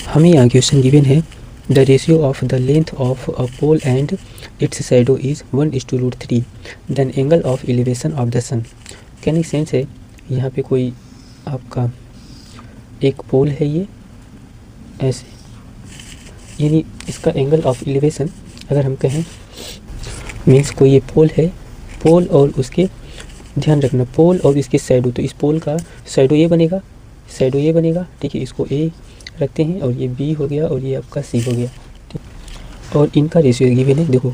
हमें यहाँ question given है the ratio of the length of a pole and its shadow is 1:√3 then angle of elevation of the sun. कहने का sense है यहाँ पे कोई आपका एक पोल है, ये ऐसे, यानी इसका एंगल ऑफ एलिवेशन अगर हम कहें मीन्स कोई ये पोल है, पोल और उसके, ध्यान रखना, पोल और इसके शैडो, तो इस पोल का शैडो ये बनेगा, शैडो ये बनेगा, ठीक है। इसको ए रखते हैं और ये बी हो गया और ये आपका सी हो गया, ठीक। और इनका रेशियो गिवन है, देखो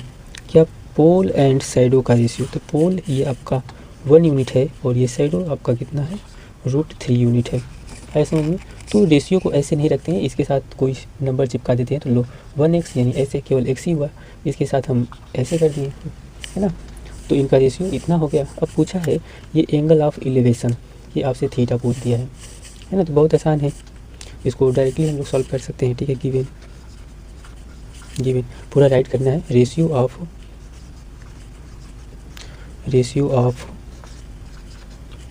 क्या, पोल एंड शैडो का रेशियो, तो पोल ये आपका 1 यूनिट है और ये शैडो आपका कितना है, √3 यूनिट है। ऐसे समझ में, तो रेशियो को ऐसे नहीं रखते हैं, इसके साथ कोई नंबर चिपका देते हैं, तो लो 1x यानी ऐसे केवल x ही हुआ, इसके साथ हम ऐसे कर दिए, है ना। तो इनका रेशियो इतना हो गया। अब पूछा है ये एंगल ऑफ एलिवेशन, ये आपसे थीटा पूछ दिया है ना, तो बहुत आसान है, इसको डायरेक्टली हम लोग सॉल्व कर सकते हैं, ठीक है। गिवन पूरा राइट करना है, ratio of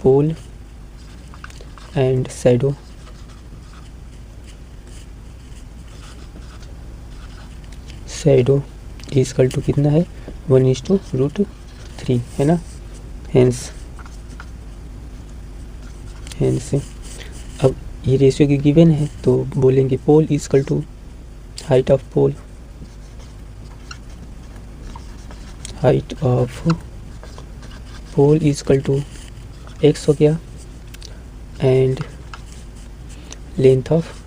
pole and shadow is equal to कितना है, 1:√3, है ना। हेंस अब ये रेशियो की गिवन है तो बोलेंगे pole is equal to height of pole is equal to x हो गया and length of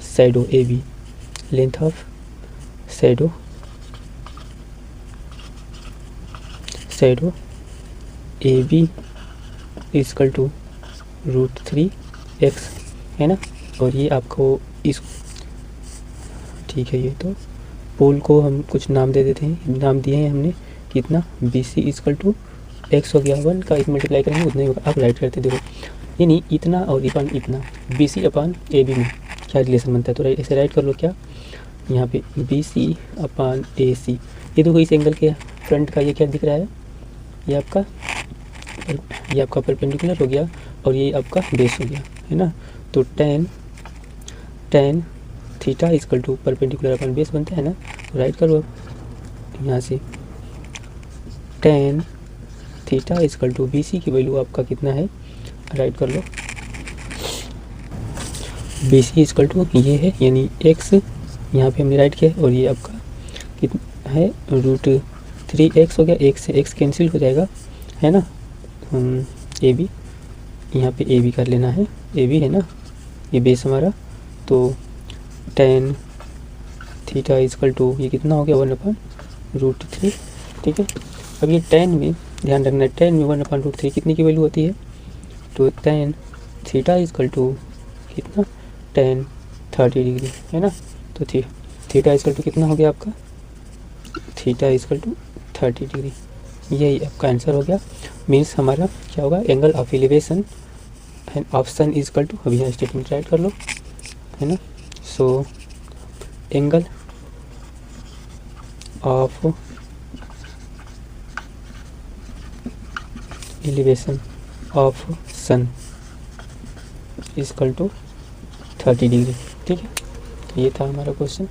shadow AB, length of shadow AB is equal to √3x, है ना। और ये आपको इस, ठीक है, ये तो पोल को हम कुछ नाम दे देते हैं, नाम दिए हैं हमने कितना, BC is equal to x हो गया, 1 का एक मल्टीप्लाई करेंगे उतना ही होगा। आप राइट करते देखो, यानी इतना और इतना BC अपॉन AB में क्या रिलेशन बनता है, तो ऐसे राइट कर लो, क्या यहाँ पे BC अपॉन AC, ये देखो इस एंगल के फ्रंट का ये क्या दिख रहा है, ये आपका परपेंडिकुलर हो गया और ये आपका बेस हो गया, है ना। तो tan theta is equal to perpendicular upon base बनता है ना, तो राइट करो अब यहाँ से, tan theta is equal to BC की वैल्यू आपका कितना है, राइट कर लो, BC इज इक्वल टू ये है, यानी x यहाँ पे हमने राइट किया और ये आपका कितना है, √3x हो गया, x से x कैंसिल हो जाएगा, है ना। AB यहाँ पे AB कर लेना है, AB है ना, ये बेस हमारा, तो tan theta is equal to ये कितना हो गया, 1/√3, ठीक है। अब ये टेन में ध्यान रखना है, टेन में 1/√3 कितनी की वैल्यू होती है, तो tan theta is equal to कितना, टेन 30 डिग्री, है ना। तो थीटा इज इक्वल टू कितना हो गया आपका, theta is equal to 30 degree, यही आपका आंसर हो गया। मीन्स हमारा क्या होगा, angle of elevation and option is equal to, अभी यहाँ स्टेटमेंट राइट कर लो, है ना। So angle of elevation of sun is equal to 30 degree, ठीक है। तो ये था हमारा क्वेश्चन।